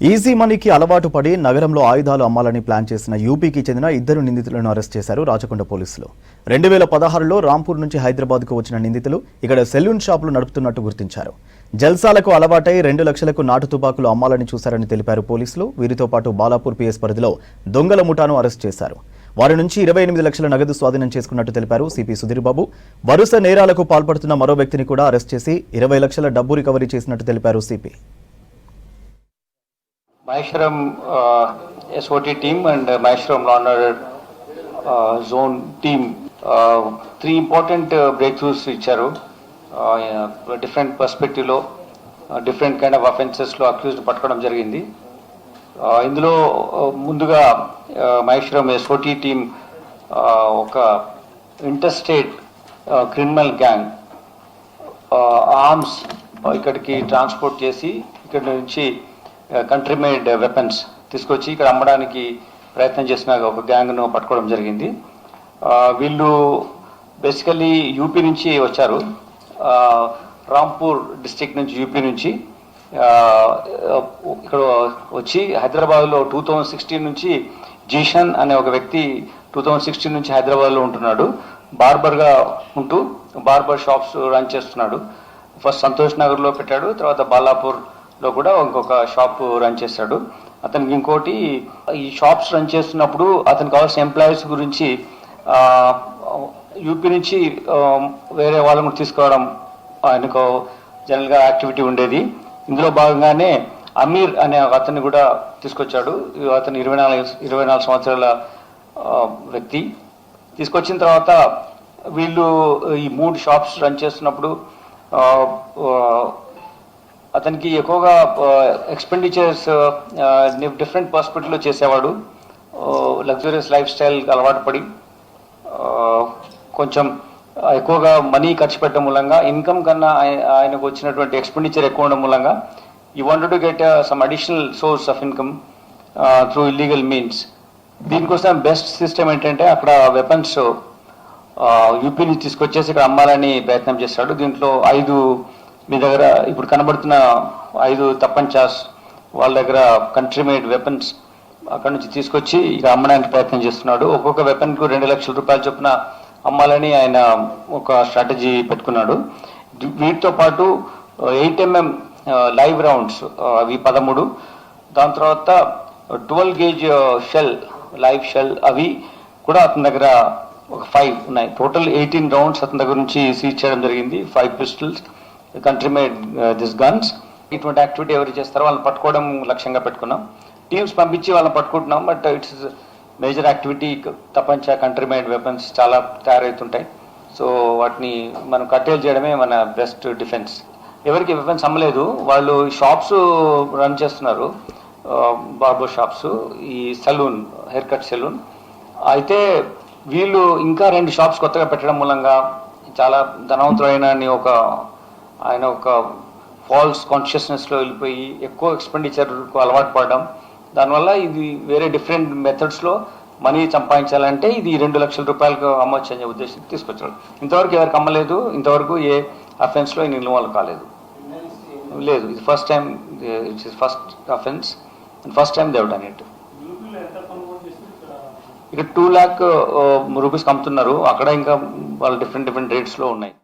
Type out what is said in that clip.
Easy మనీకి అలవాటు పడి నగరంలో ఆయుధాలు అమ్మాలని ప్లాన్ చేసిన యూపీకి చెందిన ఇద్దరు నిందితులను అరెస్ట్ చేశారు రాచకొండ పోలీసులు. 2016లో రాంపూర్ నుంచి హైదరాబాద్కు వచ్చిన నిందితులు ఇక్కడ సెలూన్ షాపులు నడుపుతున్నట్టు గుర్తించారు. జల్సాలకు అలవాటై 2 లక్షలకు నాటు తుపాకులు అమ్మాలని చూశారని తెలిపారు పోలీసులు. వీరితో పాటు బాలాపూర్ పిఎస్ పరిధిలో దొంగల ముఠాను అరెస్ట్ చేశారు. వారి నుంచి 28 లక్షల నగదు స్వాధీనం చేసుకున్నట్టు తెలిపారు సిపి సుధీర్ బాబు. వరుస నేరాలకు పాల్పడుతున్న మరో వ్యక్తిని కూడా అరెస్ట్ చేసి 20 లక్షల డబ్బు రికవరీ చేసినట్టు తెలిపారు CP. Maheshwaram SOT team and Maheshwaram Law and Order Zone team, 3 important breakthroughs icharu. Different perspective lo, different kind of offences lo accused pattukadam jarigindi. Indulo munduga Maheshwaram SOT team oka interstate criminal gang arms ikkadiki transport chesi ikkadi nunchi country made weapons తీసుకొచ్చి ఇక్కడ అమ్మడానికి ప్రయత్నం చేసిన ఒక గ్యాంగ్ను పట్టుకోవడం జరిగింది. వీళ్ళు basically UP నుంచి వచ్చారు. రాంపూర్ డిస్ట్రిక్ట్ నుంచి యూపీ నుంచి ఇక్కడ వచ్చి హైదరాబాద్లో 2016 నుంచి జీషన్ అనే ఒక వ్యక్తి 2016 నుంచి హైదరాబాద్లో ఉంటున్నాడు. బార్బర్గా ఉంటూ బార్బర్ షాప్స్ రన్ చేస్తున్నాడు. ఫస్ట్ సంతోష్ నగర్లో పెట్టాడు, తర్వాత బాలాపూర్ లో కూడా ఇంకొక షాప్ రన్ చేశాడు. అతనికి ఇంకోటి ఈ షాప్స్ రన్ చేస్తున్నప్పుడు అతనికి కావాల్సిన ఎంప్లాయీస్ గురించి యూపీ నుంచి వేరే వాళ్ళని తీసుకోవడం ఆయనకు జనరల్గా యాక్టివిటీ ఉండేది. ఇందులో భాగంగానే అమీర్ అనే అతన్ని కూడా తీసుకొచ్చాడు. అతను 24 సంవత్సరాల వ్యక్తి. తీసుకొచ్చిన తర్వాత వీళ్ళు ఈ 3 షాప్స్ రన్ చేస్తున్నప్పుడు అతనికి ఎక్కువగా ఎక్స్పెండిచర్స్ డిఫరెంట్ పర్స్పెక్టివ్లో చేసేవాడు. లగ్జరియస్ లైఫ్ స్టైల్కి అలవాటు పడి కొంచెం ఎక్కువగా మనీ ఖర్చు పెట్టడం మూలంగా ఇన్కమ్ కన్నా ఆయనకు వచ్చినటువంటి ఎక్స్పెండిచర్ ఎక్కువ ఉండడం మూలంగా ఈ wanted to get some additional source of income through illegal means. దీనికోసం బెస్ట్ సిస్టమ్ ఏంటంటే అక్కడ వెపన్స్ యూపీ నుంచి తీసుకొచ్చేసి ఇక్కడ అమ్మాలని ప్రయత్నం చేశాడు. దీంట్లో 5 మీ దగ్గర ఇప్పుడు కనబడుతున్న 5 తప్పంచాస్ వాళ్ళ దగ్గర కంట్రీ మేడ్ వెపన్స్ అక్కడ నుంచి తీసుకొచ్చి ఇక అమ్మడానికి ప్రయత్నం చేస్తున్నాడు. ఒక్కొక్క వెపన్కు 2 లక్షల రూపాయల చొప్పున అమ్మాలని ఆయన ఒక స్ట్రాటజీ పెట్టుకున్నాడు. వీటితో పాటు 8mm లైవ్ రౌండ్స్ అవి 13, దాని తర్వాత 12 gauge షెల్ లైవ్ షెల్ అవి కూడా అతని దగ్గర ఒక 5 ఉన్నాయి. టోటల్ 18 రౌండ్స్ అతని దగ్గర నుంచి సీజ్ చేయడం జరిగింది. 5 pistols, country made this guns. ఇటువంటి యాక్టివిటీ ఎవరు చేస్తారో వాళ్ళని పట్టుకోవడం లక్ష్యంగా పెట్టుకున్నాం. టీమ్స్ పంపించి వాళ్ళని పట్టుకుంటున్నాం. But it's major activity. తప్పంచ కంట్రీ మేడ్ వెపన్స్ చాలా తయారవుతుంటాయి. సో వాటిని మనం కట్టేలు చేయడమే మన బెస్ట్ డిఫెన్స్. ఎవరికి వెపన్స్ అమ్మలేదు, వాళ్ళు షాప్స్ రన్ చేస్తున్నారు, బార్బర్ షాప్స్, ఈ సెలూన్, హెయిర్ కట్ సెలూన్. అయితే వీళ్ళు ఇంకా 2 షాప్స్ కొత్తగా పెట్టడం మూలంగా చాలా ధనవంతులైన ఆయన ఒక ఫాల్స్ కాన్షియస్నెస్లో వెళ్ళిపోయి ఎక్కువ ఎక్స్పెండిచర్కు అలవాటు పడడం, దానివల్ల ఇది వేరే డిఫరెంట్ మెథడ్స్లో మనీ సంపాదించాలంటే ఇది 2 లక్షల రూపాయలకు అమ్మొచ్చు అనే ఉద్దేశం తీసుకొచ్చాడు. ఇంతవరకు ఎవరికి అమ్మలేదు, ఇంతవరకు ఏ అఫెన్స్లో ఈయన ఇన్వాల్వ్ కాలేదు. లేదు, ఇది first time, it's first offence and first time they have done it. ఇక్కడ 2 lakh రూపీస్కి అమ్ముతున్నారు. అక్కడ ఇంకా వాళ్ళు డిఫరెంట్ రేట్స్లో ఉన్నాయి.